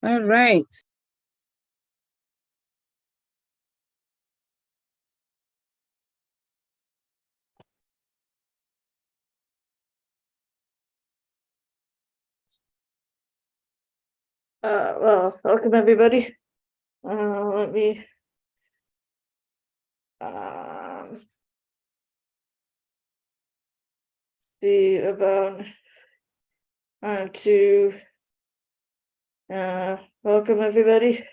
All right. Well, welcome everybody. Let me see about to welcome everybody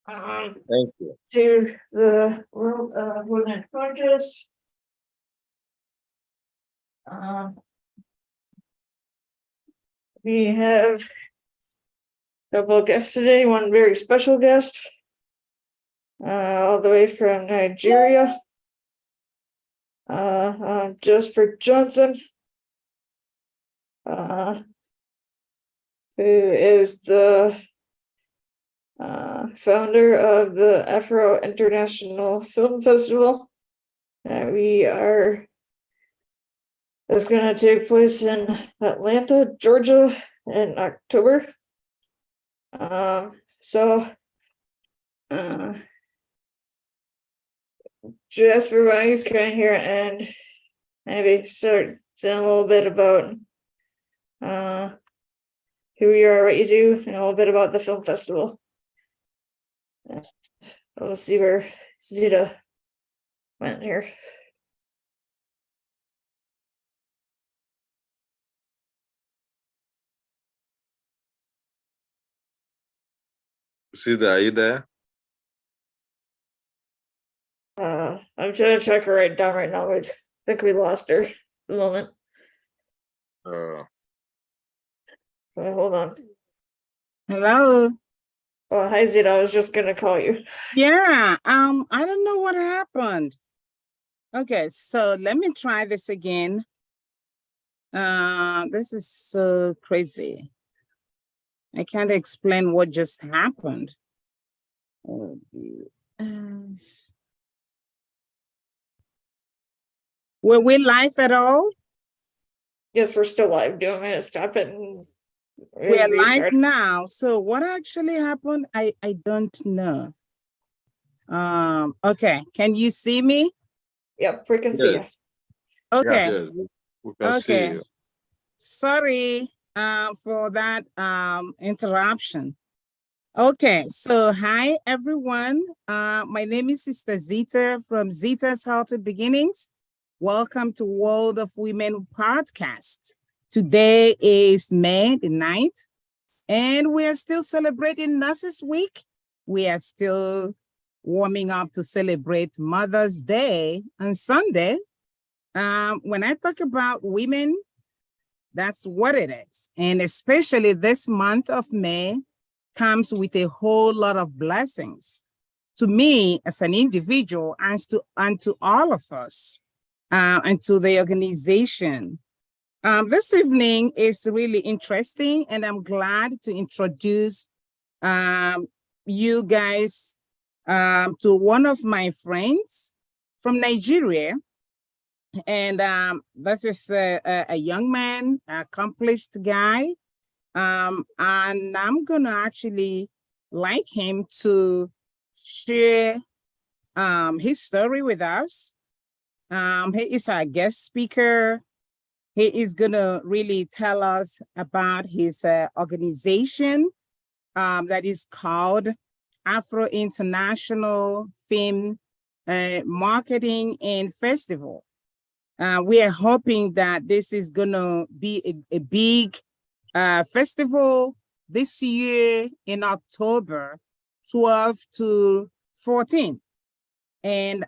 Thank you. to the World Women Podcast. We have a couple of guests today, one very special guest, all the way from Nigeria, Jasper Johnson, who is the founder of the Afro International Film Festival. That's going to take place in Atlanta, Georgia in October. Jasper, why don't you come here and maybe start saying a little bit about who you are, what you do, and a little bit about the film festival. We'll see where Zita went here. Zita, are you there? I'm trying to check her right down right now. I think we lost her at the moment. Hold on. Hello. Oh, hi Zita. I was just gonna call you. Yeah. I don't know what happened. Okay, so let me try this again. This is so crazy. I can't explain what just happened. Oh, were we live at all? Yes, we're still live. Do you want me to stop it and we're restart? live now. So what actually happened? I don't know. Okay, can you see me? Yep, we can see you. Okay. Yes, we can see you. Sorry for that interruption. Okay, so hi everyone. My name is Sister Zita from Zita's Healthy Beginnings. Welcome to World of Women podcast. Today is May the 9th, and we are still celebrating Nurses Week. We are still warming up to celebrate Mother's Day on Sunday. When I talk about women, that's what it is. And especially this month of May comes with a whole lot of blessings to me as an individual and to all of us and to the organization. This evening is really interesting, and I'm glad to introduce you guys to one of my friends from Nigeria. And this is a young man, accomplished guy. And I'm going to actually like him to share his story with us. He is our guest speaker. He is going to really tell us about his organization that is called Afro International Film Marketing and Festival. We are hoping that this is going to be a big festival this year in October 12th to 14th. And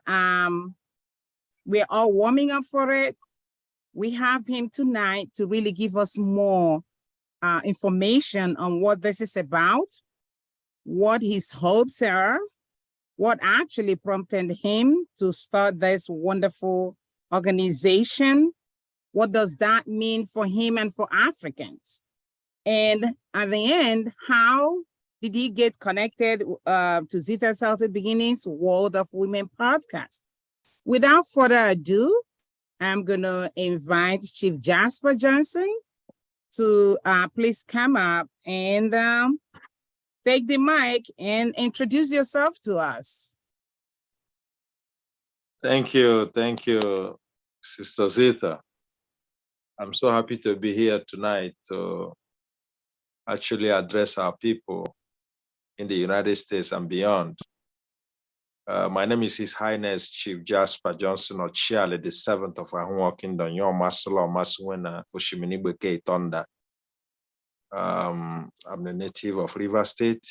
we're all warming up for it. We have him tonight to really give us more information on what this is about, what his hopes are, what actually prompted him to start this wonderful organization. What does that mean for him and for Africans? And at the end, how did he get connected to Zita's Healthy Beginnings World of Women podcast? Without further ado, I'm going to invite Chief Jasper Johnson to please come up and take the mic and introduce yourself to us. Thank you, Sister Zita. I'm so happy to be here tonight to actually address our people in the United States and beyond. My name is His Highness Chief Jasper Johnson Ochiale, the 7th of Ahunwa Kingdom, Yon Masala Maswena Oshiminibeke Tonda. I'm the native of Rivers State,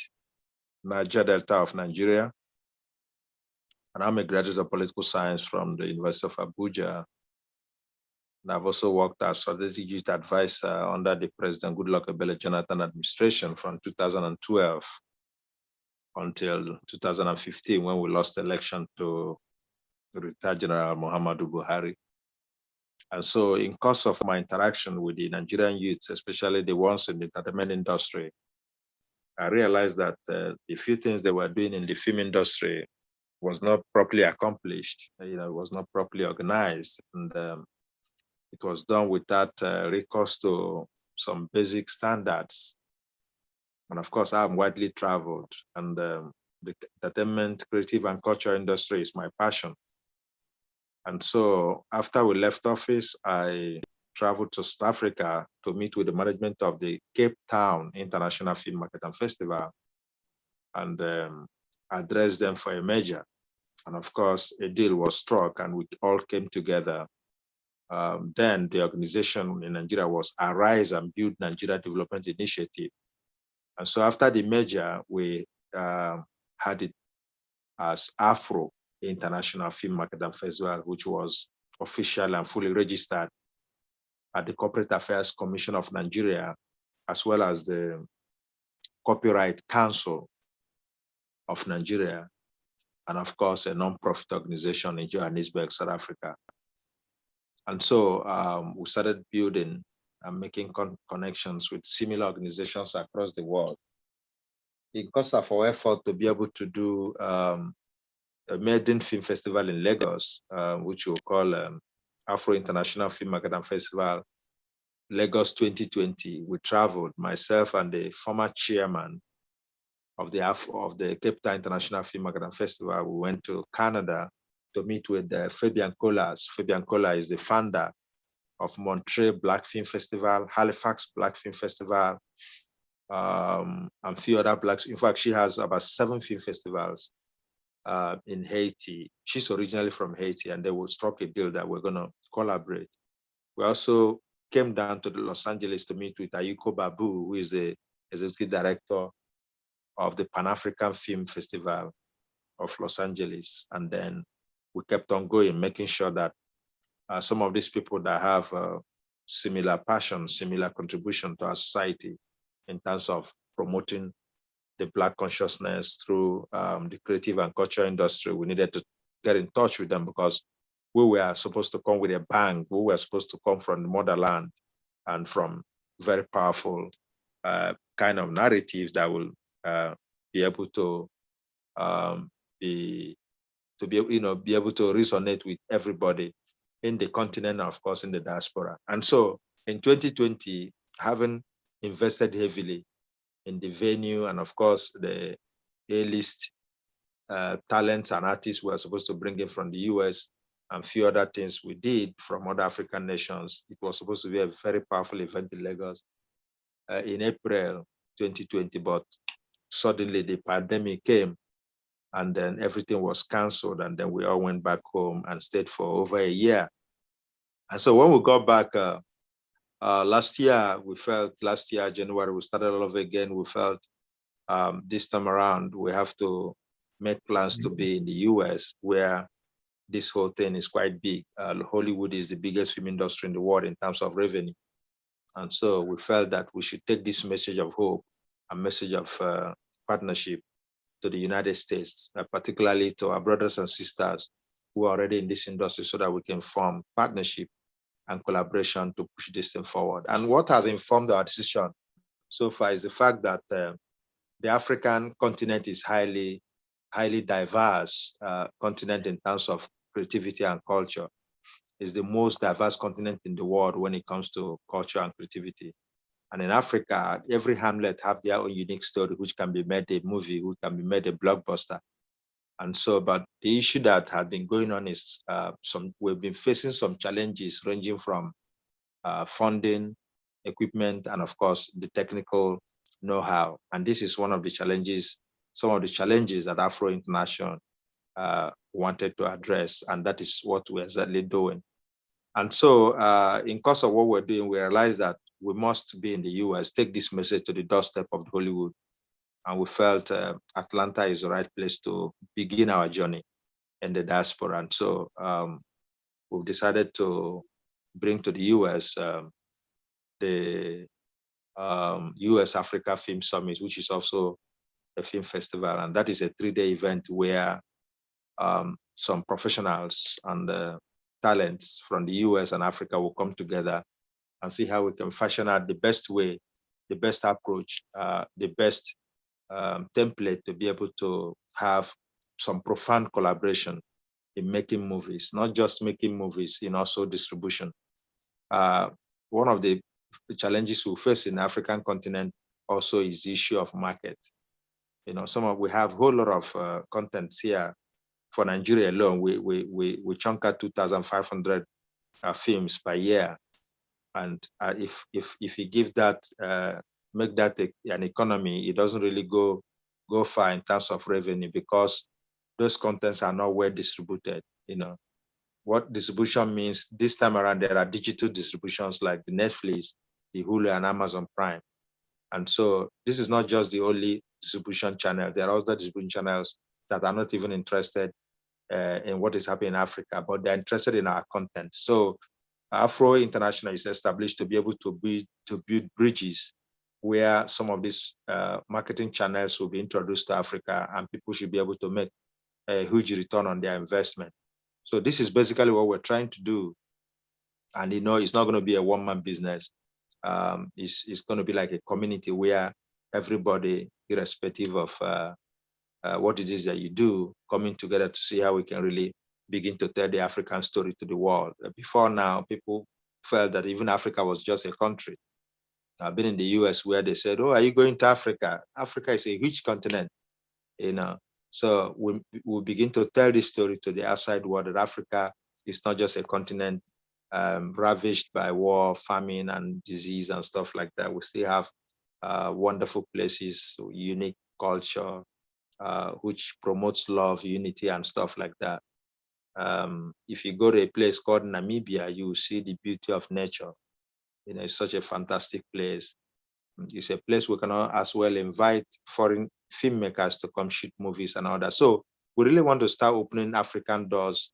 Niger Delta of Nigeria, and I'm a graduate of political science from the University of Abuja. And I've also worked as strategic youth advisor under the President Goodluck Ebele Jonathan administration from 2012 until 2015, when we lost the election to retired General Muhammadu Buhari. And so in course of my interaction with the Nigerian youth, especially the ones in the entertainment industry, I realized that the few things they were doing in the film industry was not properly accomplished, it was not properly organized, and it was done without recourse to some basic standards. And of course, I'm widely traveled, and the entertainment, creative, and culture industry is my passion. And so after we left office, I traveled to South Africa to meet with the management of the Cape Town International Film Market and Festival, and addressed them for a merger. And of course, a deal was struck and we all came together. Then the organization in Nigeria was Arise and Build Nigeria Development Initiative. And so after the merger, we had it as Afro International Film Market and Festival, which was official and fully registered at the Corporate Affairs Commission of Nigeria, as well as the Copyright Council of Nigeria, and of course, a non-profit organization in Johannesburg, South Africa. And so we started building and making connections with similar organizations across the world. Because of our effort to be able to do a maiden film festival in Lagos, which we'll call Afro International Film Market and Festival, Lagos 2020, we traveled, myself and the former chairman of the Cape Town International Film Market and Festival. We went to Canada to meet with Fabian Colas. Fabian Colas is the founder of Montreal Black Film Festival, Halifax Black Film Festival, and a few other blacks. In fact, she has about 7 film festivals in Haiti. She's originally from Haiti, and they would struck a deal that we're going to collaborate. We also came down to Los Angeles to meet with Ayuko Babu, who is the executive director of the Pan-African Film Festival of Los Angeles. And then we kept on going, making sure that some of these people that have similar passion, similar contribution to our society in terms of promoting the Black consciousness through the creative and culture industry, we needed to get in touch with them, because we were supposed to come with a bang. We were supposed to come from the motherland and from very powerful kind of narratives that will be able to be able to resonate with everybody in the continent, and of course in the diaspora. And so in 2020, having invested heavily in the venue and of course the A-list talents and artists we were supposed to bring in from the US, and few other things we did from other African nations, it was supposed to be a very powerful event in Lagos in April 2020, but suddenly the pandemic came, and then everything was canceled, and then we all went back home and stayed for over a year. And so when we got back last year, January, we started all over again. We felt this time around, we have to make plans to be in the US, where this whole thing is quite big. Hollywood is the biggest film industry in the world in terms of revenue. And so we felt that we should take this message of hope, a message of partnership to the United States, particularly to our brothers and sisters who are already in this industry, so that we can form partnership and collaboration to push this thing forward. And what has informed our decision so far is the fact that the African continent is highly diverse continent in terms of creativity and culture. It's the most diverse continent in the world when it comes to culture and creativity. And in Africa, every hamlet have their own unique story, which can be made a movie, which can be made a blockbuster. And so, but the issue that had been going on is we've been facing some challenges ranging from funding, equipment, and of course, the technical know-how. And this is one of the challenges, some of the challenges that Afro International wanted to address, and that is what we're exactly doing. And so in course of what we're doing, we realized that we must be in the US, take this message to the doorstep of Hollywood. And we felt Atlanta is the right place to begin our journey in the diaspora. And so we've decided to bring to the US the US Africa Film Summit, which is also a film festival. And that is a 3-day event where some professionals and talents from the US and Africa will come together and see how we can fashion out the best way, the best approach, the best template to be able to have some profound collaboration in making movies, not just making movies, in also distribution. One of the challenges we face in the African continent also is the issue of market. You know, we have a whole lot of contents here. For Nigeria alone, we chunk out 2,500 films per year. And if you give that, make that an economy, it doesn't really go far in terms of revenue, because those contents are not well distributed. You know, what distribution means this time around, there are digital distributions like the Netflix, the Hulu, and Amazon Prime. And so this is not just the only distribution channel. There are other distribution channels that are not even interested in what is happening in Africa, but they're interested in our content. So Afro International is established to be able to build bridges where some of these marketing channels will be introduced to Africa, and people should be able to make a huge return on their investment. So this is basically what we're trying to do. And it's not going to be a one-man business. It's going to be like a community where everybody, irrespective of what it is that you do, coming together to see how we can really begin to tell the African story to the world. Before now, people felt that even Africa was just a country. I've been in the US where they said, "Oh, are you going to Africa? Africa is a huge continent." So we begin to tell this story to the outside world that Africa is not just a continent ravaged by war, famine, and disease and stuff like that. We still have wonderful places, unique culture, which promotes love, unity, and stuff like that. If you go to a place called Namibia, you will see the beauty of nature. It's such a fantastic place. It's a place we can as well invite foreign filmmakers to come shoot movies and all that. So we really want to start opening African doors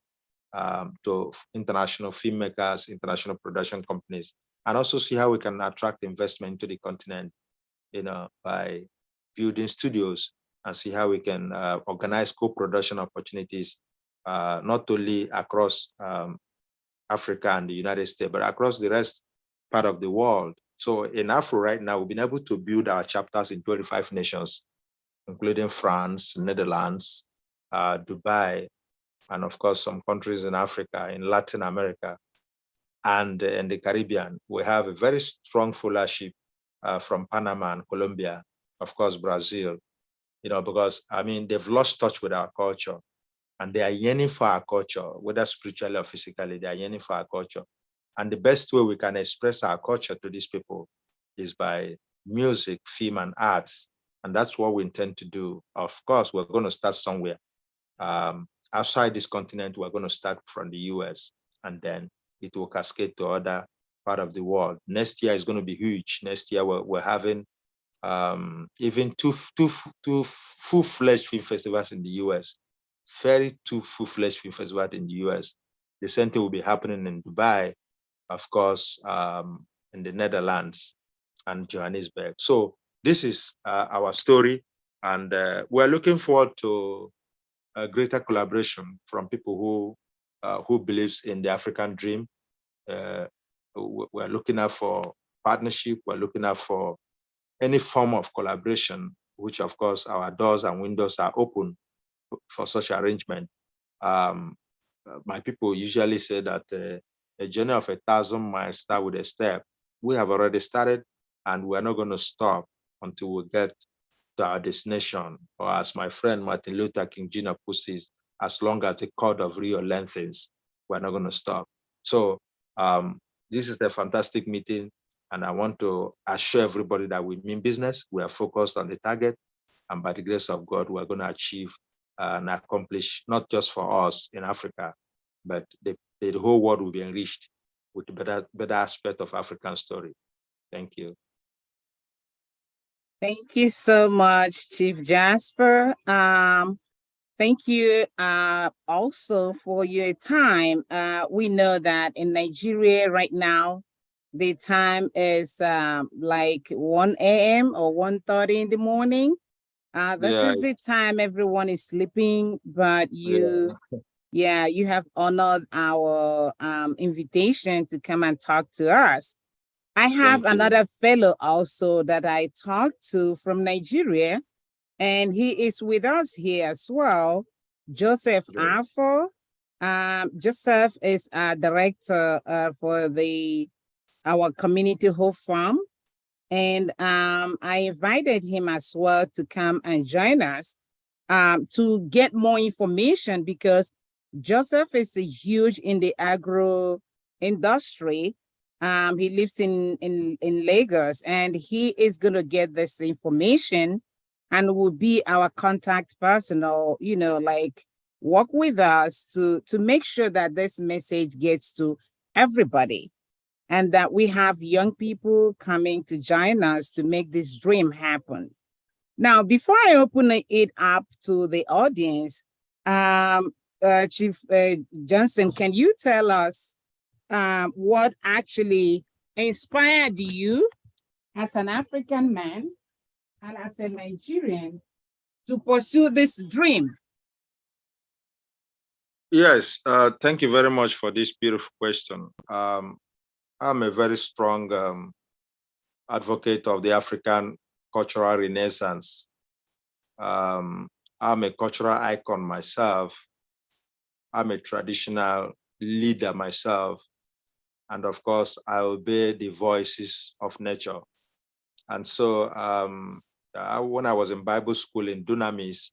to international filmmakers, international production companies, and also see how we can attract investment into the continent, by building studios, and see how we can organize co-production opportunities, not only across Africa and the United States, but across the rest part of the world. So in Afro right now, we've been able to build our chapters in 25 nations, including France, Netherlands, Dubai, and of course, some countries in Africa, in Latin America, and in the Caribbean. We have a very strong followership from Panama and Colombia, of course, Brazil, because, they've lost touch with our culture, and they are yearning for our culture, whether spiritually or physically, they are yearning for our culture. And the best way we can express our culture to these people is by music, film, and arts. And that's what we intend to do. Of course, we're going to start somewhere. Outside this continent, we're going to start from the US, and then it will cascade to other part of the world. Next year is going to be huge. Next year, we're having even two full-fledged film festivals in the US. Two full-fledged film festivals in the US. The same thing will be happening in Dubai, of course, in the Netherlands and Johannesburg. So this is our story, and we're looking forward to a greater collaboration from people who believes in the African dream. We're looking out for partnership. We're looking out for any form of collaboration, which of course our doors and windows are open for such arrangement. My people usually say that a journey of 1,000 miles starts with a step. We have already started and we're not going to stop until we get to our destination, or as my friend Martin Luther King Jr. puts it, as long as the cord of Rio lengthens, we're not going to stop. So this is a fantastic meeting, and I want to assure everybody that we mean business. We are focused on the target, and by the grace of God, we're going to achieve and accomplish, not just for us in Africa, but the whole world will be enriched with the better aspect of African story. Thank you. Thank you so much, Chief Jasper. Thank you also for your time. We know that in Nigeria right now, the time is like 1 a.m. or 1:30 in the morning. This is the time everyone is sleeping, but you have honored our invitation to come and talk to us. I have another fellow also that I talked to from Nigeria, and he is with us here as well, Joseph Afo. Joseph is a director for our community hope farm. And I invited him as well to come and join us to get more information, because Joseph is a huge in the agro industry. He lives in Lagos, and he is going to get this information and will be our contact person, or, like, work with us to make sure that this message gets to everybody, and that we have young people coming to join us to make this dream happen. Now, before I open it up to the audience, Chief Johnson, can you tell us what actually inspired you as an African man and as a Nigerian to pursue this dream? Yes, thank you very much for this beautiful question. I'm a very strong advocate of the African cultural renaissance. I'm a cultural icon myself. I'm a traditional leader myself. And of course, I obey the voices of nature. And so when I was in Bible school in Dunamis,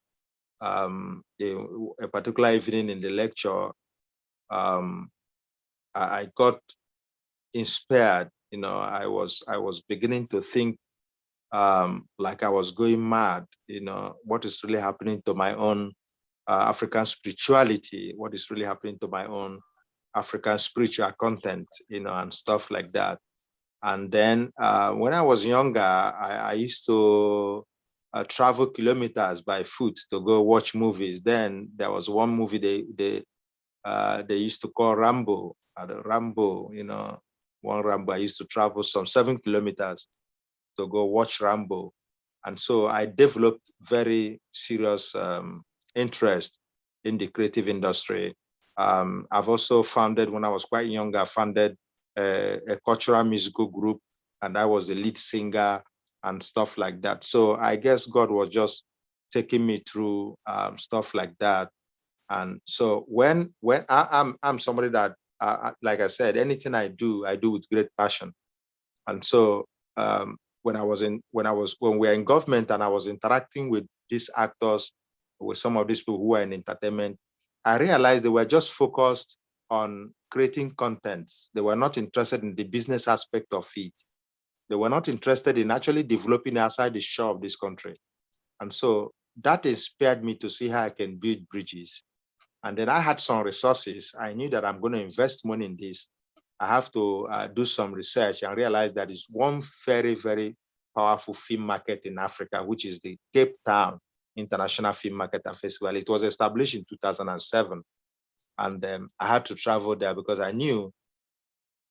a particular evening in the lecture, I got inspired. I was beginning to think like I was going mad. What is really happening to my own African spirituality? What is really happening to my own African spiritual content? And stuff like that. And then when I was younger, I used to travel kilometers by foot to go watch movies. Then there was one movie they used to call Rambo. One Rambo. I used to travel some 7 kilometers to go watch Rambo. And so I developed very serious interest in the creative industry. I've also founded, when I was quite young, I founded a cultural musical group, and I was the lead singer and stuff like that. So I guess God was just taking me through stuff like that. And so when I'm somebody that, like I said, anything I do with great passion. And so when we were in government and I was interacting with these actors, with some of these people who were in entertainment, I realized they were just focused on creating contents. They were not interested in the business aspect of it. They were not interested in actually developing outside the shore of this country. And so that inspired me to see how I can build bridges. And then I had some resources. I knew that I'm going to invest money in this. I have to do some research and realize that it's one very, very powerful film market in Africa, which is the Cape Town International Film Market and Festival. It was established in 2007. And I had to travel there because I knew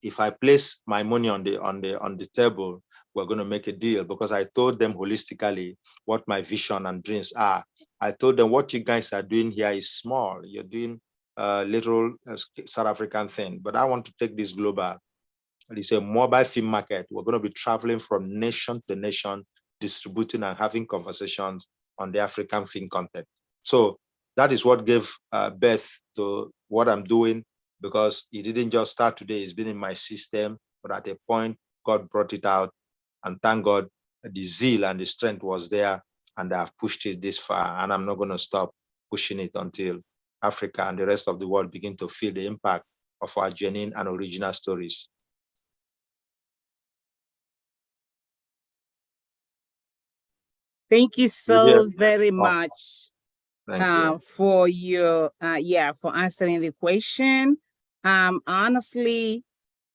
if I place my money on the table, we're going to make a deal, because I told them holistically what my vision and dreams are. I told them, what you guys are doing here is small. You're doing a little South African thing, but I want to take this global. It's a mobile film market. We're going to be traveling from nation to nation, distributing and having conversations on the African film content. So that is what gave birth to what I'm doing, because it didn't just start today. It's been in my system, but at a point, God brought it out. And thank God the zeal and the strength was there, and I've pushed it this far, and I'm not going to stop pushing it until Africa and the rest of the world begin to feel the impact of our genuine and original stories. Thank you so very much Thank you. for your for answering the question. Honestly,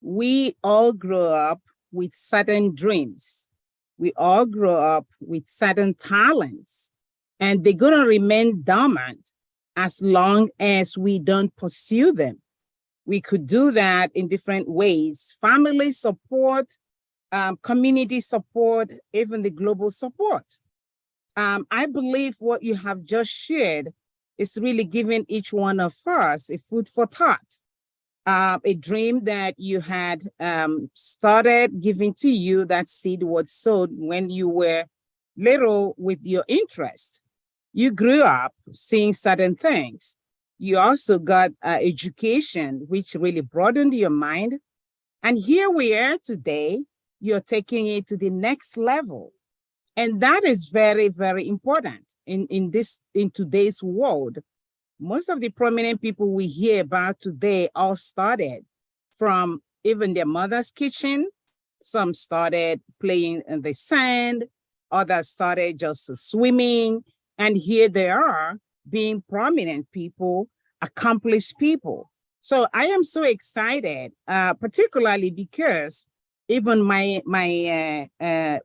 we all grow up with certain dreams. We all grow up with certain talents, and they're gonna remain dormant as long as we don't pursue them. We could do that in different ways: family support, community support, even the global support. I believe what you have just shared is really giving each one of us a food for thought, a dream that you had started giving to you. That seed was sowed when you were little with your interest. You grew up seeing certain things. You also got education, which really broadened your mind. And here we are today, you're taking it to the next level. And that is very, very important in today's world. Most of the prominent people we hear about today all started from even their mother's kitchen. Some started playing in the sand, others started just swimming. And here they are being prominent people, accomplished people. So I am so excited, particularly because even my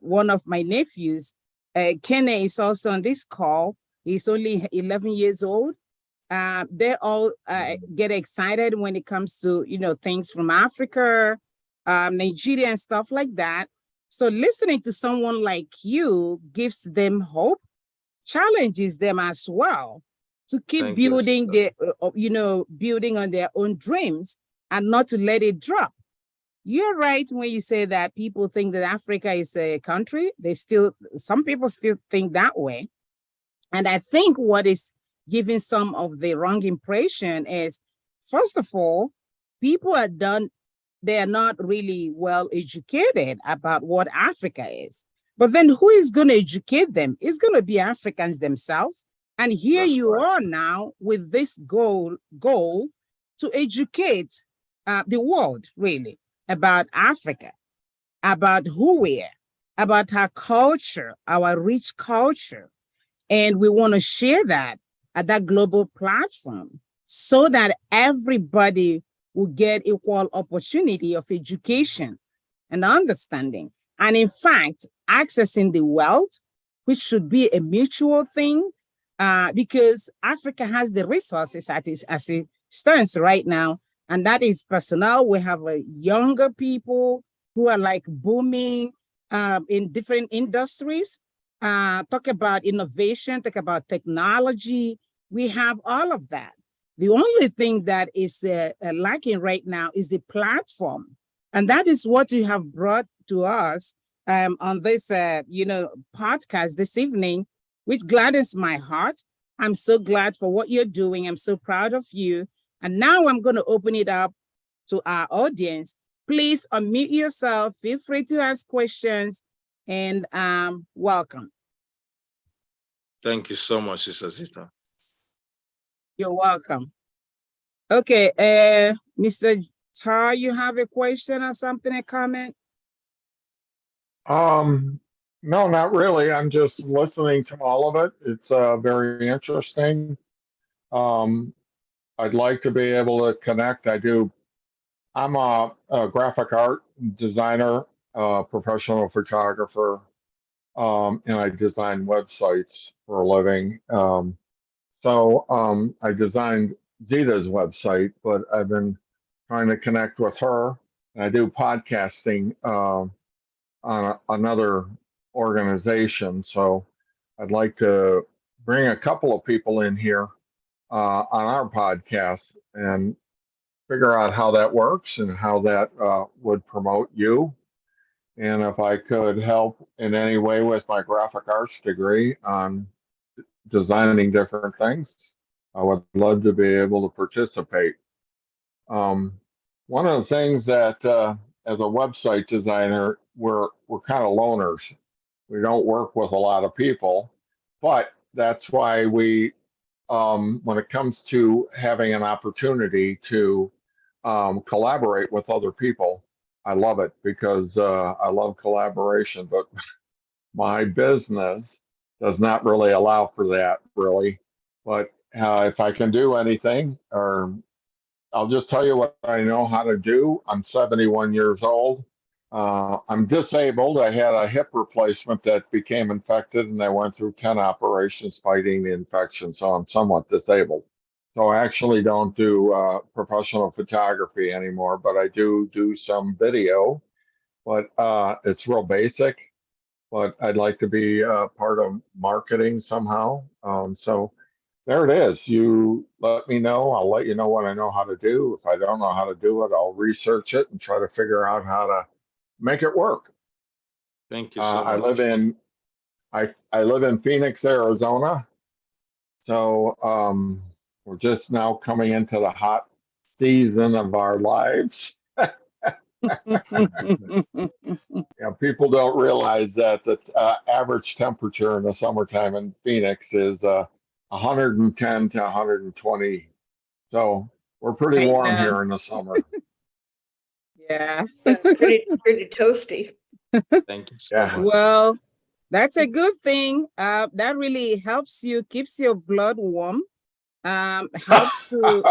one of my nephews, Kenny, is also on this call. He's only 11 years old. They all get excited when it comes to things from Africa, Nigeria, and stuff like that. So listening to someone like you gives them hope, challenges them as well to keep building building on their own dreams and not to let it drop. You're right when you say that people think that Africa is a country. Some people still think that way. And I think what is giving some of the wrong impression is, first of all, they are not really well educated about what Africa is. But then who is going to educate them? It's going to be Africans themselves. And here you are now with this goal to educate the world, really, about Africa, about who we are, about our culture, our rich culture. And we want to share that at that global platform so that everybody will get equal opportunity of education and understanding. And in fact, accessing the wealth, which should be a mutual thing, because Africa has the resources as it stands right now. And that is personnel. We have younger people who are like booming in different industries. Talk about innovation, talk about technology. We have all of that. The only thing that is lacking right now is the platform. And that is what you have brought to us on this podcast this evening, which gladdens my heart. I'm so glad for what you're doing. I'm so proud of you. And now I'm going to open it up to our audience. Please unmute yourself. Feel free to ask questions, and welcome. Thank you so much, Sister Zita. You're welcome. Okay, Mr. Tar, you have a question or something, a comment? No, not really. I'm just listening to all of it. It's very interesting. I'd like to be able to connect. I'm a graphic art designer, professional photographer, and I design websites for a living. So I designed Zita's website, but I've been trying to connect with her. And I do podcasting on another organization. So I'd like to bring a couple of people in here on our podcast and figure out how that works and how that would promote you. And if I could help in any way with my graphic arts degree on designing different things, I would love to be able to participate. One of the things that as a website designer, we're kind of loners. We don't work with a lot of people, but that's why we, when it comes to having an opportunity to collaborate with other people, I love it because I love collaboration. But my business does not really allow for that, really. But if I can do anything, or I'll just tell you what I know how to do. I'm 71 years old. I'm disabled. I had a hip replacement that became infected, and I went through 10 operations fighting the infection, so I'm somewhat disabled. So I actually don't do professional photography anymore, but I do some video, but it's real basic. But I'd like to be part of marketing somehow. So there it is. You let me know. I'll let you know what I know how to do. If I don't know how to do it, I'll research it and try to figure out how to make it work. Thank you so I much. live in I live in Phoenix, Arizona. So we're just now coming into the hot season of our lives. Yeah, people don't realize that the average temperature in the summertime in Phoenix is 110 to 120. So we're pretty I warm know. here in the summer. Yeah. Pretty toasty. Thank you so Yeah. much. Well, that's a good thing. That really helps you, keeps your blood warm, helps to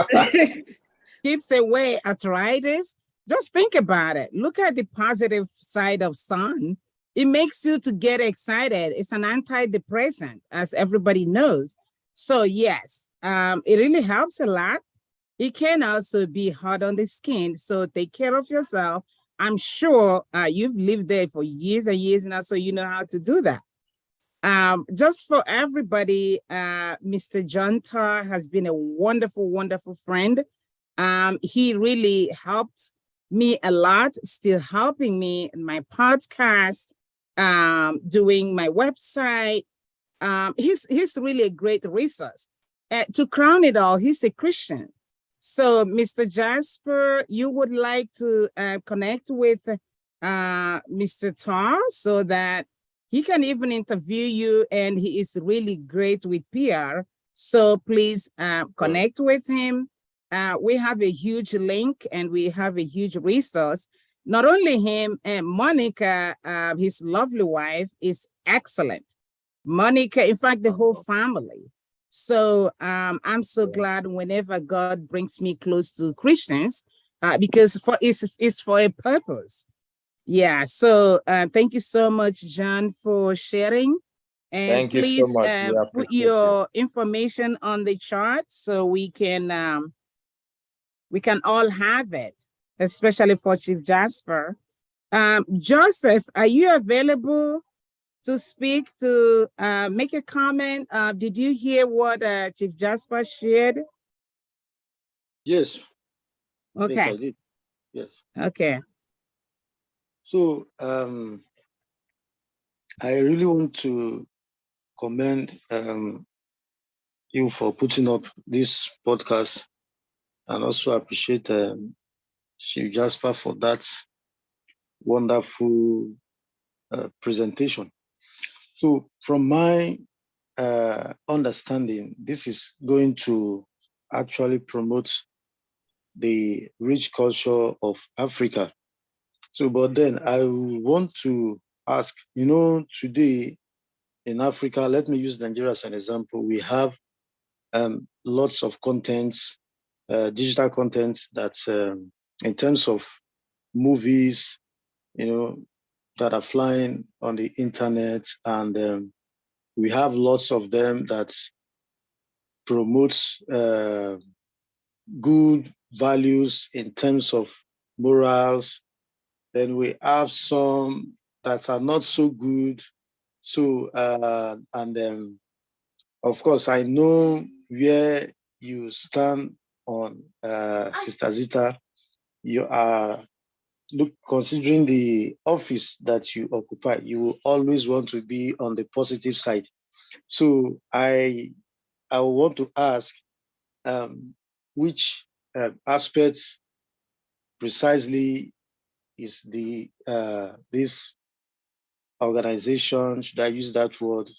keeps away arthritis. Just think about it. Look at the positive side of sun. It makes you to get excited. It's an antidepressant, as everybody knows. So yes, it really helps a lot. It can also be hard on the skin. So take care of yourself. I'm sure you've lived there for years and years now, so you know how to do that. Just for everybody, Mr. John Tarr has been a wonderful, wonderful friend. He really helped me a lot, still helping me in my podcast, doing my website. He's really a great resource. To crown it all, he's a Christian. So, Mr. Jasper, you would like to connect with Mr. Tarr so that he can even interview you, and he is really great with PR. So please connect with him. We have a huge link and we have a huge resource. Not only him, Monica, his lovely wife, is excellent. Monica, in fact, the whole family. So I'm so glad whenever God brings me close to Christians, because it's for a purpose. Yeah, so thank you so much, John, for sharing. And Thank you so please much. We put appreciate your information on the chart so we can all have it, especially for Chief Jasper. Joseph, are you available to speak, to make a comment? Did you hear what Chief Jasper shared? Yes, yes, I Okay, did. Yes. okay. So I really want to commend you for putting up this podcast, and also appreciate Chief Jasper for that wonderful presentation. So from my understanding, this is going to actually promote the rich culture of Africa. So, but then I want to ask, today in Africa, let me use Nigeria as an example. We have lots of contents, digital content that's in terms of movies, that are flying on the internet, and we have lots of them that promotes good values in terms of morals. Then we have some that are not so good. So, and of course, I know where you stand on Sister Zita. You are considering the office that you occupy, you will always want to be on the positive side. So I want to ask which aspects precisely is the this organization, should I use that word,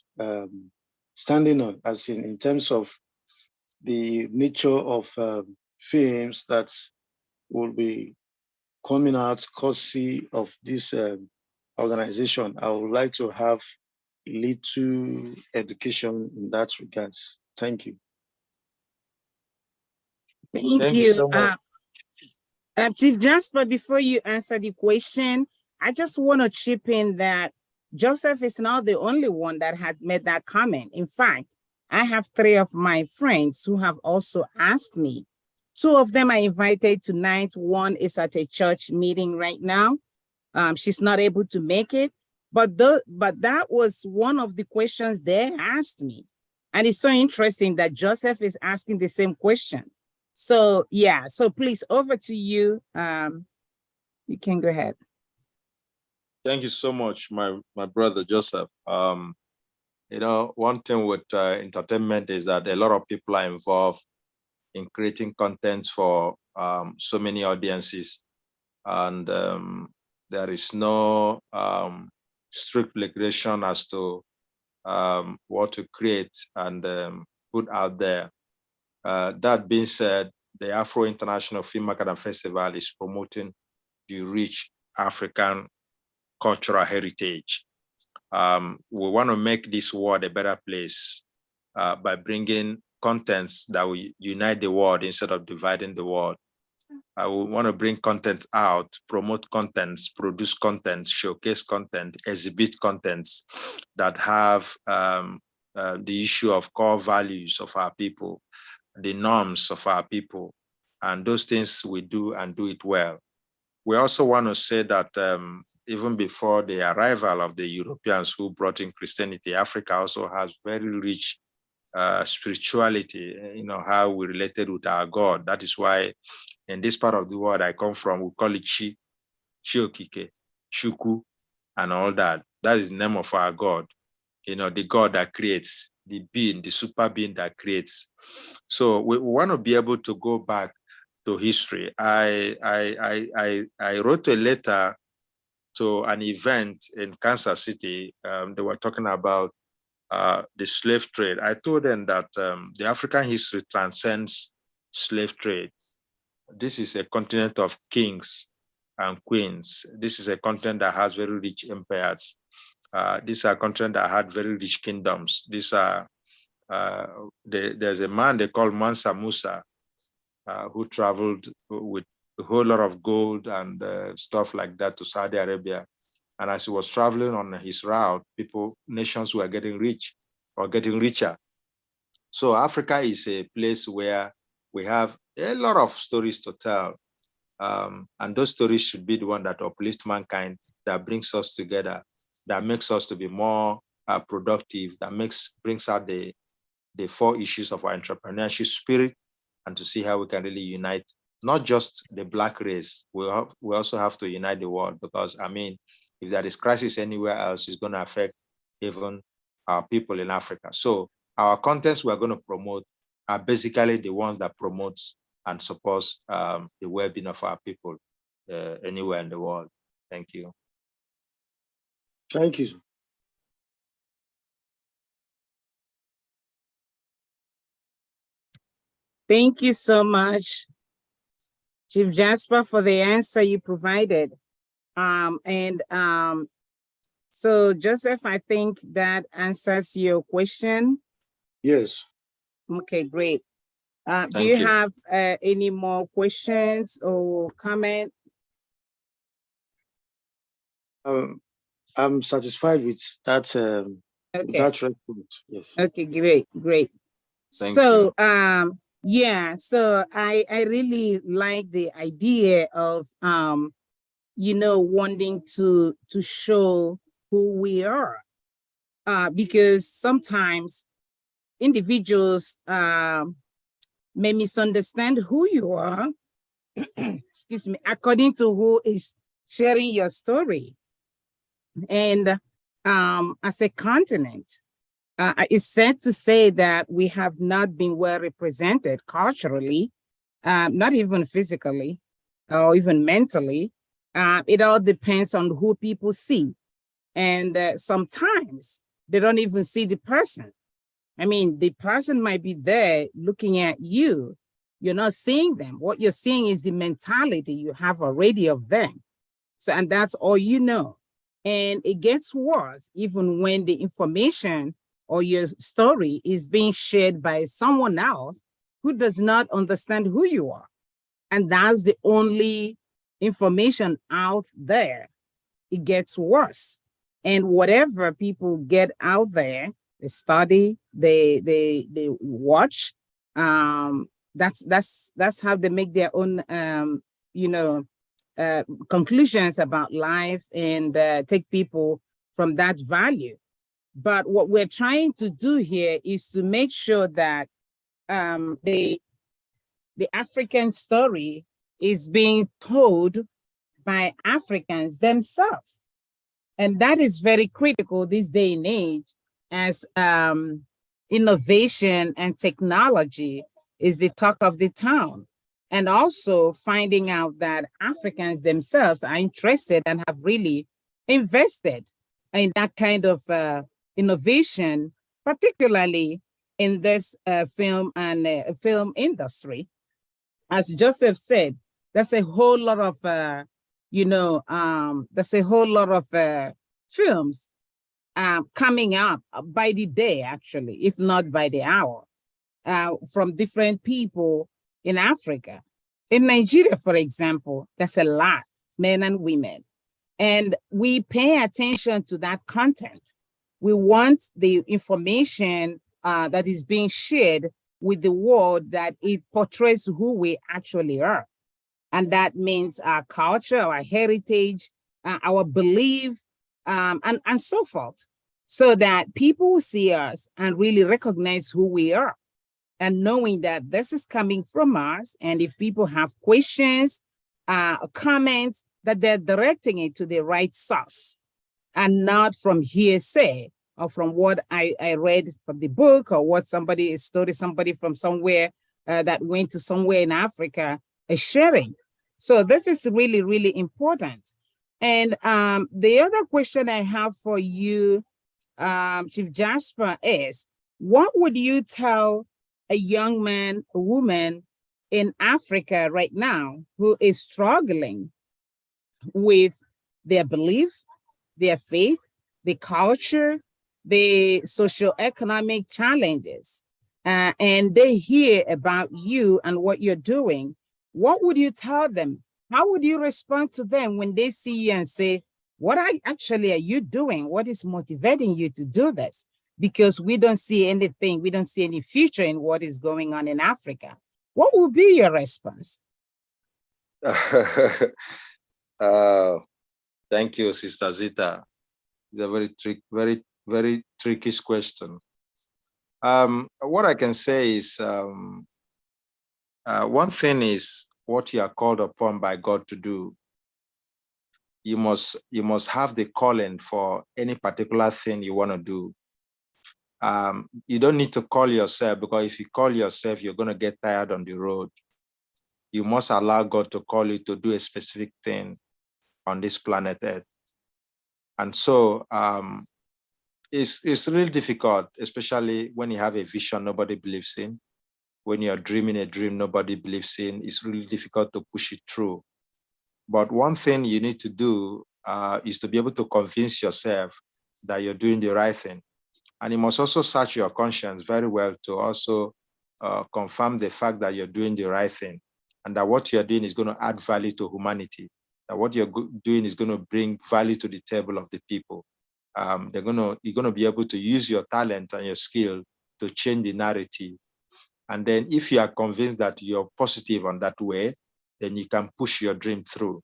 standing on, as in terms of the nature of films that will be coming out courtesy of this organization. I would like to have little education in that regards. Thank you. Thank you you. so much. Chief Jasper, before you answer the question, I just want to chip in that Joseph is not the only one that had made that comment. In fact, I have 3 of my friends who have also asked me. 2 of them are invited tonight. One is at a church meeting right now. She's not able to make it, but that was one of the questions they asked me. And it's so interesting that Joseph is asking the same question. So yeah, so please, over to you. You can go ahead. Thank you so much, my brother Joseph. You know, one thing with entertainment is that a lot of people are involved in creating content for so many audiences, and there is no strict regulation as to what to create and put out there. That being said, the Afro International Film Macadam Festival is promoting the rich African cultural heritage. We want to make this world a better place by bringing contents that will unite the world instead of dividing the world. We want to bring content out, promote contents, produce content, showcase content, exhibit contents that have the issue of core values of our people, the norms of our people, and those things we do and do it well. We also want to say that even before the arrival of the Europeans who brought in Christianity, Africa also has very rich spirituality, you know, how we related with our God. That is why in this part of the world I come from, we call it Chi, Chiokike, Chuku, and all that. That is the name of our God, you know, the God that creates, the being, the super being that creates. So we want to be able to go back to history. I wrote a letter to an event in Kansas City. They were talking about the slave trade. I told them that the African history transcends slave trade. This is a continent of kings and queens. This is a continent that has very rich empires. These are continents that had very rich kingdoms. These are there's a man they call Mansa Musa who traveled with a whole lot of gold and stuff like that to Saudi Arabia. And as he was traveling on his route, nations were getting rich or getting richer. So Africa is a place where we have a lot of stories to tell. And those stories should be the one that uplift mankind, that brings us together, that makes us to be more productive, that brings out the 4 issues of our entrepreneurship spirit, and to see how we can really unite not just the Black race. We also have to unite the world, because I mean, if there is crisis anywhere else, it's going to affect even our people in Africa. So our contents we're going to promote are basically the ones that promotes and supports the well-being of our people anywhere in the world. Thank you. Thank you. Thank you so much, Chief Jasper, for the answer you provided. So Joseph, I think that answers your question. Yes. Okay, great. Do you have any more questions or comment? I'm satisfied with that. Okay. That response. Yes. Okay, great. Thank you. Yeah, so I really like the idea of you know, wanting to show who we are, because sometimes individuals may misunderstand who you are, excuse me, according to who is sharing your story. And as a continent, it's sad to say that we have not been well represented culturally, not even physically or even mentally. It all depends on who people see. And sometimes they don't even see the person. I mean, the person might be there looking at you. You're not seeing them. What you're seeing is the mentality you have already of them. So, and that's all you know. And it gets worse even when the information or your story is being shared by someone else who does not understand who you are. And that's the only information out there. It gets worse. And whatever people get out there, they study, they watch. That's how they make their own conclusions about life and take people from that value. But what we're trying to do here is to make sure that the African story is being told by Africans themselves. And that is very critical this day and age, as innovation and technology is the talk of the town. And also finding out that Africans themselves are interested and have really invested in that kind of innovation, particularly in this film and film industry. As Joseph said, there's a whole lot of, there's a whole lot of films coming up by the day, actually, if not by the hour, from different people in Africa. In Nigeria, for example, there's a lot, men and women. And we pay attention to that content. We want the information that is being shared with the world, that it portrays who we actually are. And that means our culture, our heritage, our belief, and so forth, so that people will see us and really recognize who we are, and knowing that this is coming from us. And if people have questions, comments, that they're directing it to the right source and not from hearsay or from what I read from the book, or what somebody from somewhere that went to somewhere in Africa is sharing. So this is really, really important. And the other question I have for you, Chief Jasper, is what would you tell a young man, a woman in Africa right now who is struggling with their belief, their faith, the culture, the socioeconomic challenges, and they hear about you and what you're doing? What would you tell them? How would you respond to them when they see you and say, what actually are you doing? What is motivating you to do this? Because we don't see anything, we don't see any future in what is going on in Africa. What would be your response? Thank you, Sister Zita. It's a very tricky question. What I can say is, one thing is what you are called upon by God to do. You must have the calling for any particular thing you want to do. You don't need to call yourself, because if you call yourself, you're going to get tired on the road. You must allow God to call you to do a specific thing on this planet Earth. And so it's really difficult, especially when you have a vision nobody believes in. When you're dreaming a dream nobody believes in, it's really difficult to push it through. But one thing you need to do is to be able to convince yourself that you're doing the right thing. And you must also search your conscience very well to also confirm the fact that you're doing the right thing, and that what you're doing is going to add value to humanity, that what you're doing is going to bring value to the table of the people. You're going to be able to use your talent and your skill to change the narrative. And then if you are convinced that you're positive on that way, then you can push your dream through.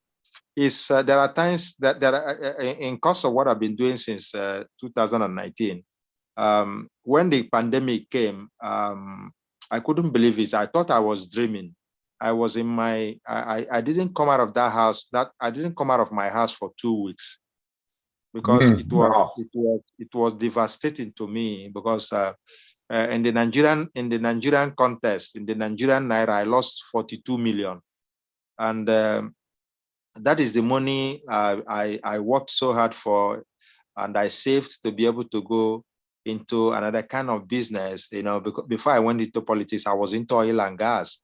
There are times that in course of what I've been doing since 2019, when the pandemic came, I couldn't believe it. I thought I was dreaming. I was in my, I didn't come out of that house. I didn't come out of my house for 2 weeks, because it was devastating to me, because in the Nigerian contest, in the Nigerian Naira, I lost 42 million. And that is the money I worked so hard for, and I saved to be able to go into another kind of business. You know, because before I went into politics, I was into oil and gas.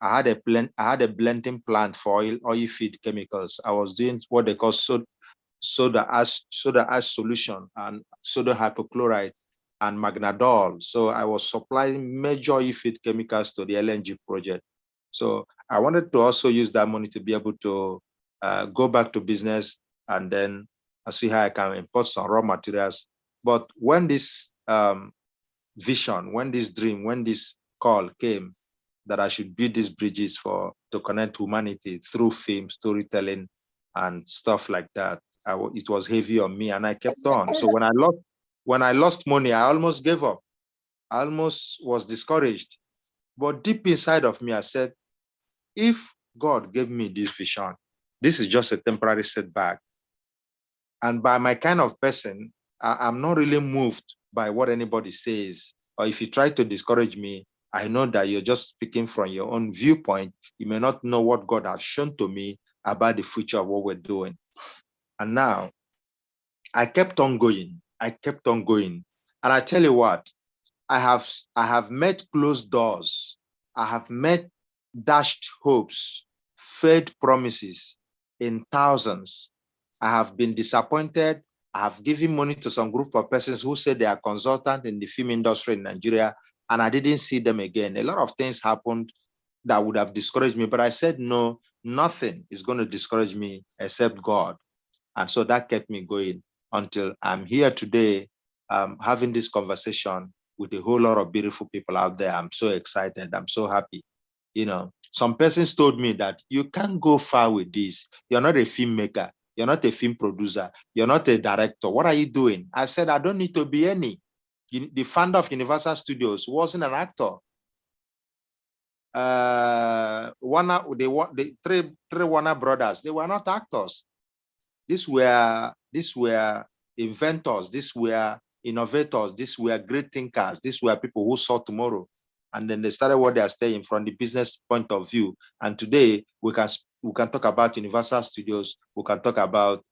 I had a blending plant for oil feed chemicals. I was doing what they call soda ash solution and sodium hypochlorite and magnadol. So I was supplying major oil feed chemicals to the LNG project. So I wanted to also use that money to be able to go back to business, and then see how I can import some raw materials. But when this vision, when this dream, when this call came that I should build these bridges to connect humanity through film, storytelling, and stuff like that, it was heavy on me, and I kept on. So when I lost money, I almost gave up. I almost was discouraged. But deep inside of me, I said, if God gave me this vision, this is just a temporary setback. And by my kind of person, I'm not really moved by what anybody says. Or if you try to discourage me, I know that you're just speaking from your own viewpoint. You may not know what God has shown to me about the future of what we're doing. And now, I kept on going. I kept on going. And I tell you what, I have met closed doors. I have met dashed hopes, failed promises in thousands. I have been disappointed. I have given money to some group of persons who said they are consultant in the film industry in Nigeria, and I didn't see them again. A lot of things happened that would have discouraged me, but I said, no, nothing is going to discourage me except God. And so that kept me going until I'm here today, having this conversation with a whole lot of beautiful people out there. I'm so excited. I'm so happy. You know, some persons told me that you can't go far with this. You're not a filmmaker. You're not a film producer. You're not a director. What are you doing? I said, I don't need to be any. The founder of Universal Studios wasn't an actor. The three Warner brothers, they were not actors. These were inventors. These were innovators. These were great thinkers. These were people who saw tomorrow. And then they started what they are saying from the business point of view. And today we can talk about Universal Studios. We can talk about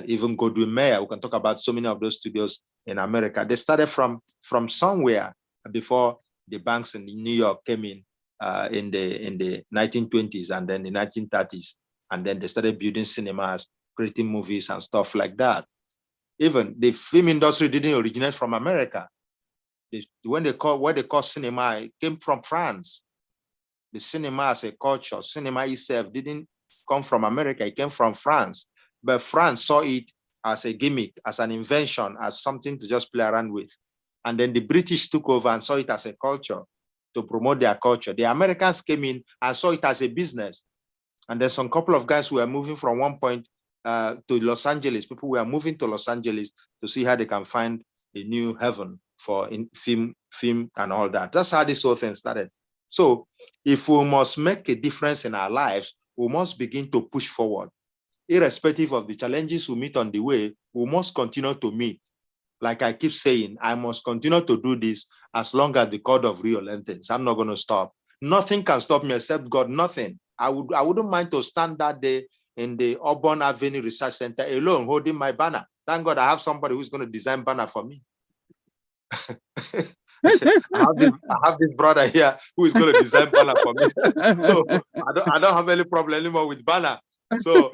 even Godwin Mayer. We can talk about so many of those studios in America. They started from somewhere before the banks in New York came in the 1920s and then the 1930s. And then they started building cinemas, creating movies and stuff like that. Even the film industry didn't originate from America. What they call cinema, it came from France. The cinema as a culture, cinema itself didn't come from America, it came from France. But France saw it as a gimmick, as an invention, as something to just play around with. And then the British took over and saw it as a culture to promote their culture. The Americans came in and saw it as a business. And there's some couple of guys who were moving from one point to Los Angeles. People were moving to Los Angeles to see how they can find a new heaven for in film and all that. That's how this whole thing started. So if we must make a difference in our lives, we must begin to push forward. Irrespective of the challenges we meet on the way, we must continue to meet. Like I keep saying, I must continue to do this as long as the cord of Rio lengthens. I'm not going to stop. Nothing can stop me except God, nothing. I wouldn't mind to stand that day in the Auburn Avenue Research Center alone, holding my banner. Thank God I have somebody who's going to design banner for me. I have this brother here who is going to design banner for me. So I don't have any problem anymore with banner. So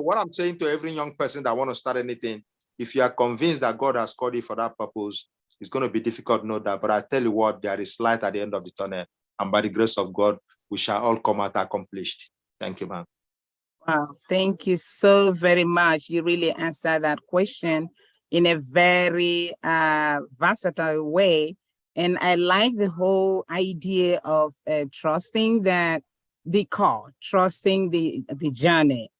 what I'm saying to every young person that want to start anything, if you are convinced that God has called you for that purpose, it's going to be difficult, no doubt. But I tell you what, there is light at the end of the tunnel. And by the grace of God, we shall all come out accomplished. Thank you, ma'am. Wow, thank you so very much. You really answered that question in a very versatile way. And I like the whole idea of trusting that the call, trusting the journey,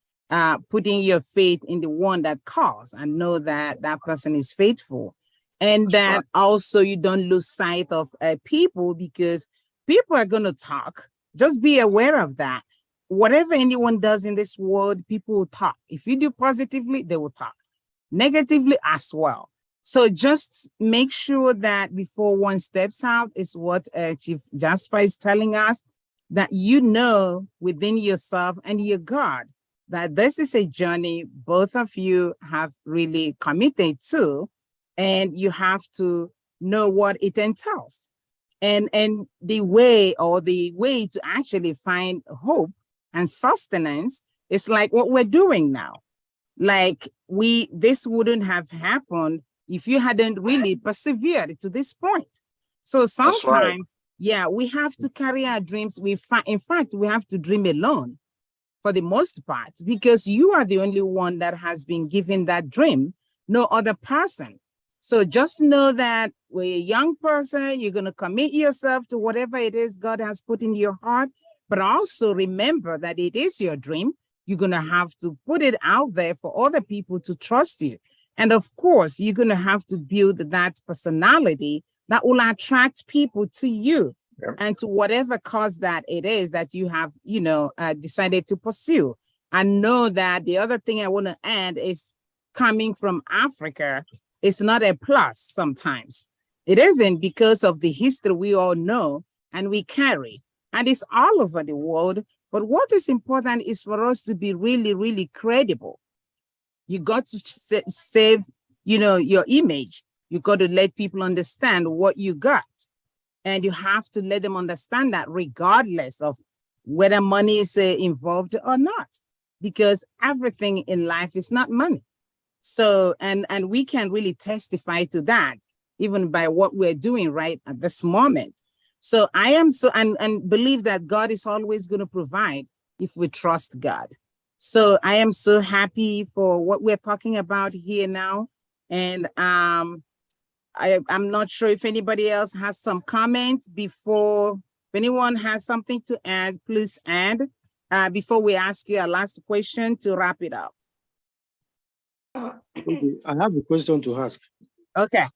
putting your faith in the one that calls and know that that person is faithful. And That's that right. also you don't lose sight of people, because people are going to talk. Just be aware of that. Whatever anyone does in this world, people will talk. If you do positively, they will talk. Negatively as well. So just make sure that before one steps out, is what Chief Jasper is telling us, that you know within yourself and your God that this is a journey both of you have really committed to, and you have to know what it entails. And the way to actually find hope and sustenance is like what we're doing now. Like this wouldn't have happened if you hadn't really persevered to this point. So sometimes, yeah, we have to carry our dreams. In fact, we have to dream alone for the most part, because you are the only one that has been given that dream, no other person. So just know that when you're a young person, you're going to commit yourself to whatever it is God has put in your heart, but also remember that it is your dream. You're going to have to put it out there for other people to trust you. And of course, you're going to have to build that personality that will attract people to you. Yep. And to whatever cause that it is that you have, decided to pursue. And know that the other thing I want to add is, coming from Africa, it's not a plus sometimes. It isn't, because of the history we all know and we carry. And it's all over the world. But what is important is for us to be really, really credible. You got to save, your image. You got to let people understand what you got. And you have to let them understand that regardless of whether money is involved or not, because everything in life is not money. So, and we can really testify to that, even by what we're doing right at this moment. So I am and believe that God is always going to provide if we trust God. So I am so happy for what we're talking about here now. And I'm not sure if anybody else has some comments before. If anyone has something to add, please add before we ask you our last question to wrap it up. Okay, I have a question to ask. Okay.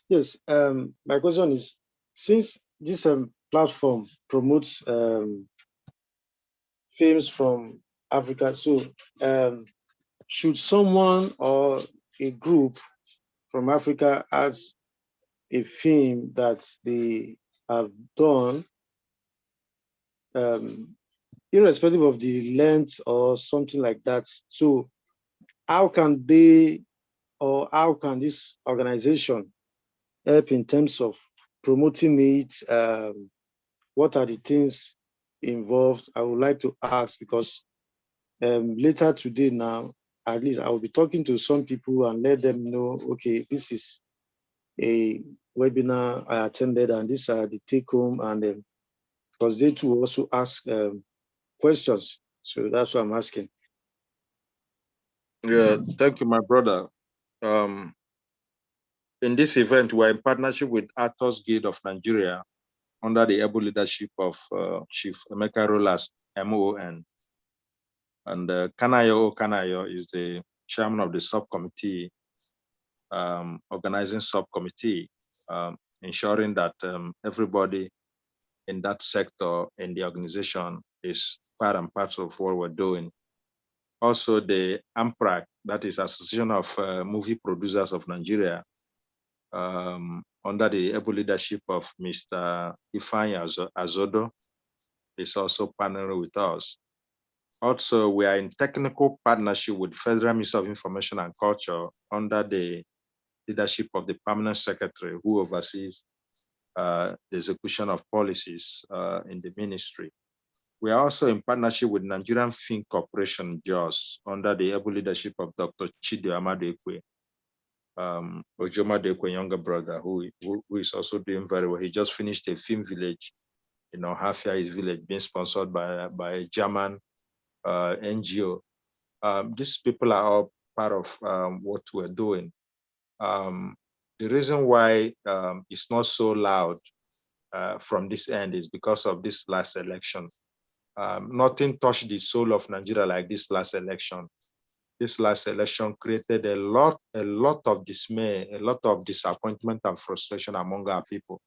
Yes, my question is, since this platform promotes films from Africa, so should someone or a group from Africa as a film that they have done, irrespective of the length or something like that? So how can they, or how can this organization help in terms of promoting it? What are the things involved? I would like to ask, because later today now, at least I will be talking to some people and let them know, okay, this is a webinar I attended and these are the take home, and because they too also ask questions. So that's what I'm asking. Yeah, thank you, my brother. In this event, we're in partnership with Authors Guild of Nigeria under the able leadership of Chief Emeka Rolas, MON. And Kanayo is the chairman of the subcommittee, organizing subcommittee, ensuring that everybody in that sector in the organization is part and parcel of what we're doing. Also, the AMPRAC, that is Association of Movie Producers of Nigeria, under the able leadership of Mr. Ifeanyi Azodo, is also partnering with us. Also, we are in technical partnership with Federal Ministry of Information and Culture under the leadership of the Permanent Secretary, who oversees the execution of policies in the ministry. We are also in partnership with Nigerian Film Corporation, JOS, under the able leadership of Dr. Chidio Amadekwe, Ojoma Dekwe, younger brother, who is also doing very well. He just finished a film village, Hafia is village, being sponsored by a German NGO. These people are all part of what we're doing. The reason why it's not so loud from this end is because of this last election. Nothing touched the soul of Nigeria like this last election. This last election created a lot of dismay, a lot of disappointment and frustration among our people.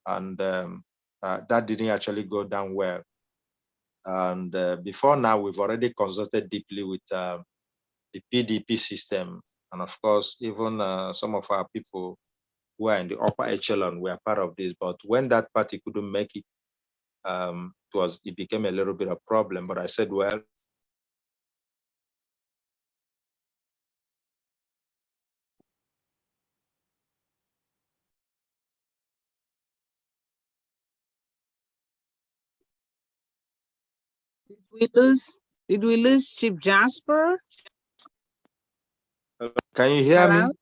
And that didn't actually go down well. And before now, we've already consulted deeply with the PDP system. And of course, even some of our people who are in the upper echelon were part of this. But when that party couldn't make it, it became a little bit of a problem. But I said, well, Did we lose Chief Jasper? Can you hear Hello? me?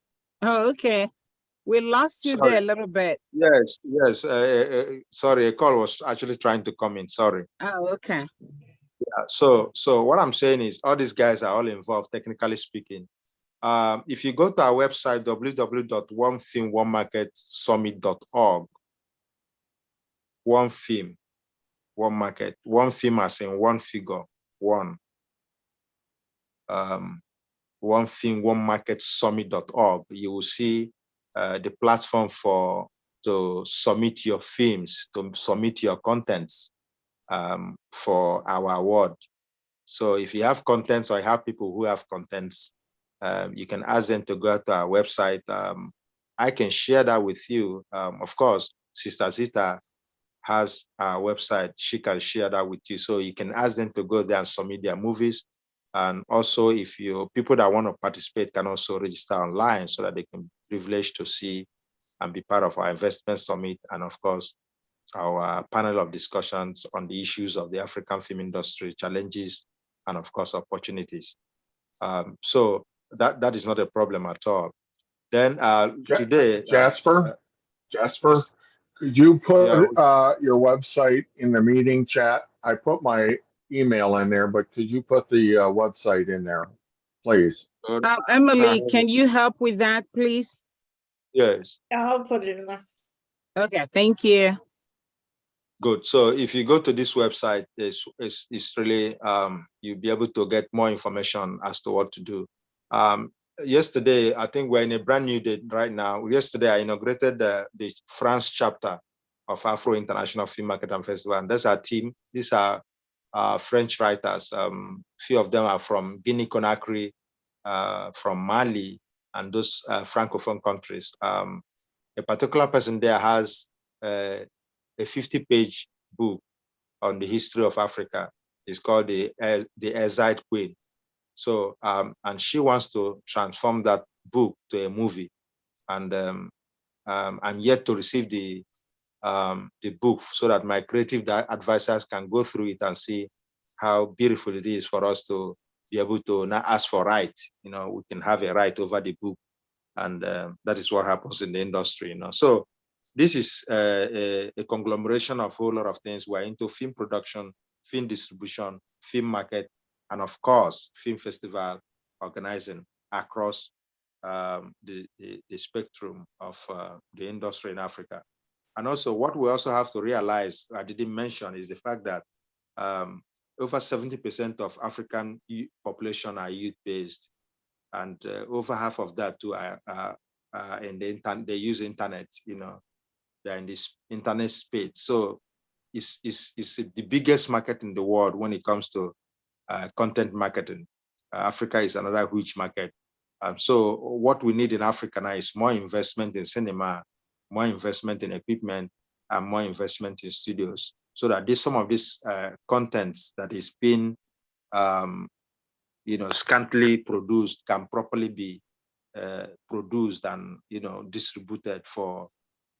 Oh, okay. We lost you Sorry. there a little bit. Yes, yes. Sorry, a call was actually trying to come in. Sorry. Oh, okay. So what I'm saying is all these guys are all involved, technically speaking. If you go to our website, www.onefilm1marketsummit.org, one film, one market, one film as in one figure, one film, one market summit.org, you will see the platform to submit your films, to submit your contents for our award. So if you have contents or you have people who have contents, you can ask them to go to our website. I can share that with you. Of course, Sister Zita has our website. She can share that with you. So you can ask them to go there and submit their movies. And also, if people that want to participate can also register online so that they can be privileged to see and be part of our investment summit. And of course, our panel of discussions on the issues of the African film industry, challenges, and of course, opportunities. So that is not a problem at all. Then today, Jasper, yes, could you put yeah, your website in the meeting chat? I put my email in there, but could you put the website in there, please? Emily, can you help with that, please? yes. I'll put it in there. Okay, thank you. Good. So if you go to this website, it's really you'll be able to get more information as to what to do. Yesterday, I think we're in a brand new day right now. Yesterday, I inaugurated the France chapter of Afro International Film Market and Festival, and that's our team. These are French writers. Few of them are from Guinea-Conakry, from Mali, and those Francophone countries. A particular person there has a 50-page book on the history of Africa. It's called the Ezide Queen. So, and she wants to transform that book to a movie. And I'm yet to receive the book so that my creative advisors can go through it and see how beautiful it is for us to be able to not ask for right. You know, we can have a right over the book. And that is what happens in the industry, you know. So this is a conglomeration of a whole lot of things. We're into film production, film distribution, film market, and of course, film festival organizing across the spectrum of the industry in Africa. And also what we also have to realize, I didn't mention, is the fact that over 70% of African population are youth-based, and over half of that too are in the internet. They use internet, you know, they're in this internet space. So it's the biggest market in the world when it comes to content marketing. Africa is another huge market. So what we need in Africa now is more investment in cinema, more investment in equipment, and more investment in studios, so that some of this contents that is being scantily produced can properly be produced and distributed for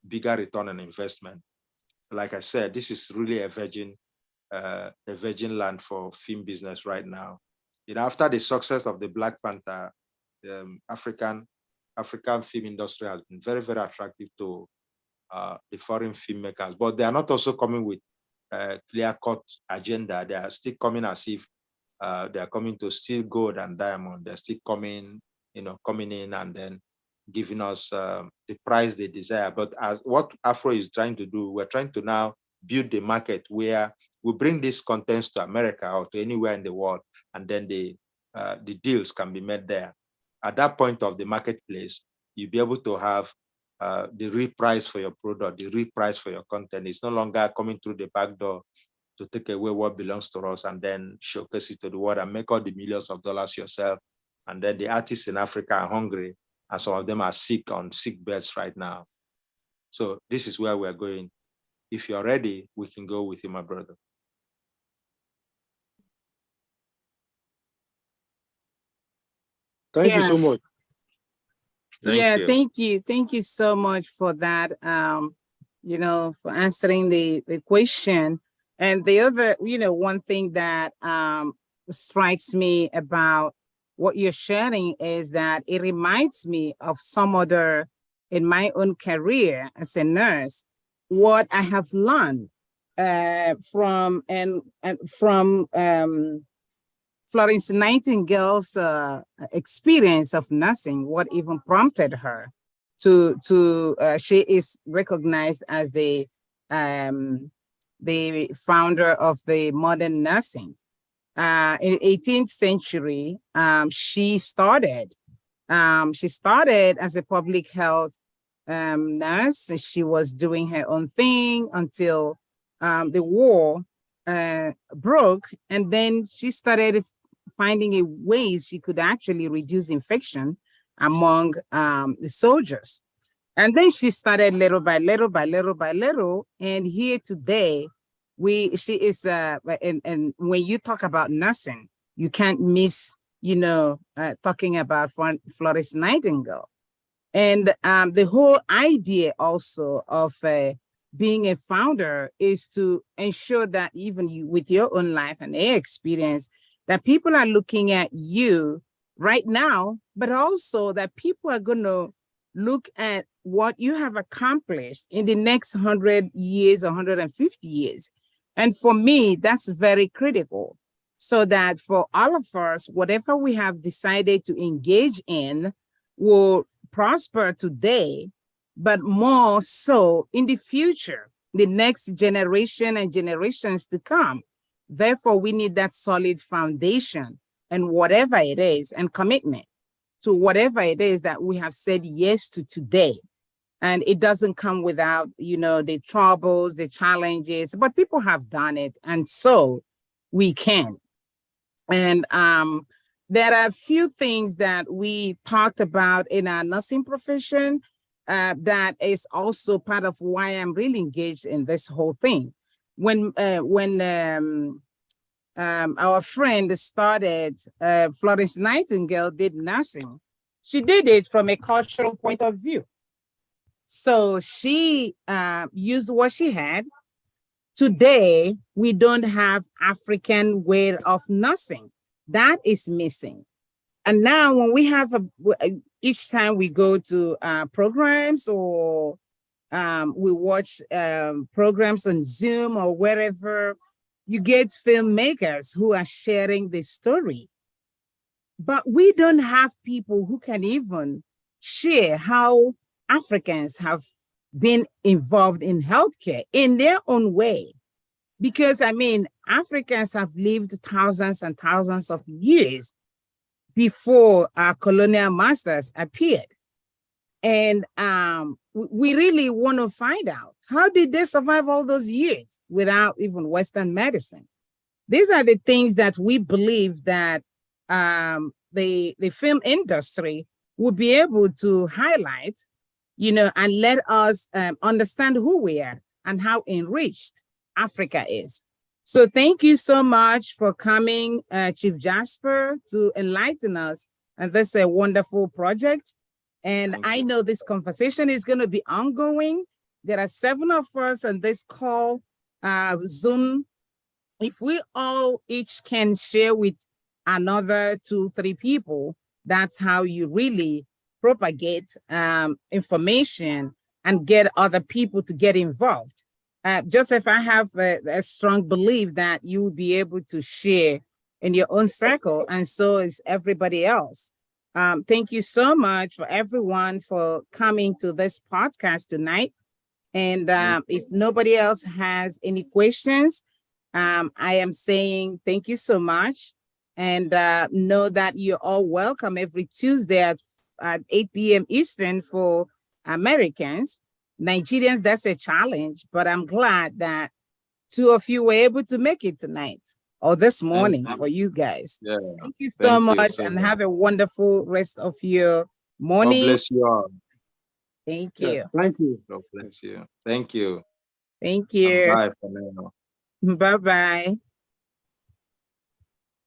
bigger return on investment. Like I said, this is really a virgin land for film business right now. After the success of the Black Panther, African film industry has been very, very attractive to the foreign filmmakers, but they are not also coming with a clear-cut agenda. They are still coming as if they are coming to steal gold and diamond. They're still coming in and then giving us the price they desire. But as what Afro is trying to do, we're trying to now build the market where we bring these contents to America or to anywhere in the world, and then the deals can be made there. At that point of the marketplace, you'll be able to have the real price for your product, the real price for your content. It's no longer coming through the back door to take away what belongs to us and then showcase it to the world and make all the millions of dollars yourself. And then the artists in Africa are hungry, and some of them are sick on sick beds right now. So this is where we're going. If you're ready, we can go with you, my brother. Thank you so much. Thank you. Thank you so much for that, for answering the question. And the other, one thing that strikes me about what you're sharing is that it reminds me of some other, in my own career as a nurse, what I have learned from Florence Nightingale's experience of nursing, what even prompted her to she is recognized as the founder of the modern nursing. In 18th century, she started as a public health nurse. She was doing her own thing until the war broke, and then she started finding ways she could actually reduce infection among the soldiers. And then she started little by little by little by little. And here today, she is, and when you talk about nursing, you can't miss, talking about Florence Nightingale. And the whole idea also of being a founder is to ensure that even you, with your own life and their experience, that people are looking at you right now, but also that people are going to look at what you have accomplished in the next 100 years, 150 years. And for me, that's very critical, so that for all of us, whatever we have decided to engage in will prosper today, but more so in the future, the next generation and generations to come. Therefore, we need that solid foundation and whatever it is, and commitment to whatever it is that we have said yes to today. And it doesn't come without, the troubles, the challenges, but people have done it, and so we can. And there are a few things that we talked about in our nursing profession that is also part of why I'm really engaged in this whole thing. When our friend started, Florence Nightingale did nursing, she did it from a cultural point of view. So she used what she had. Today, we don't have African way of nursing. That is missing. And now when we have, each time we go to programs or we watch programs on Zoom or wherever, you get filmmakers who are sharing the story. But we don't have people who can even share how Africans have been involved in healthcare in their own way. Because Africans have lived thousands and thousands of years before our colonial masters appeared. And we really want to find out, how did they survive all those years without even Western medicine? These are the things that we believe that the film industry will be able to highlight, and let us understand who we are and how enriched Africa is. So thank you so much for coming, Chief Jasper, to enlighten us. And this is a wonderful project. And I know this conversation is going to be ongoing. There are 7 of us on this call, Zoom. If we all each can share with another 2-3 people, that's how you really propagate information and get other people to get involved. Joseph, I have a strong belief that you will be able to share in your own circle, and so is everybody else. Thank you so much for everyone for coming to this podcast tonight. And if nobody else has any questions, I am saying thank you so much. And know that you're all welcome every Tuesday at 8 p.m. Eastern for Americans. Nigerians, that's a challenge, but I'm glad that 2 of you were able to make it tonight or this morning for you guys. Yeah. Thank you so much, and have a wonderful rest of your morning. God bless you all. Thank you. Thank you. God bless you. Thank you. Thank you. Bye for now. Bye-bye.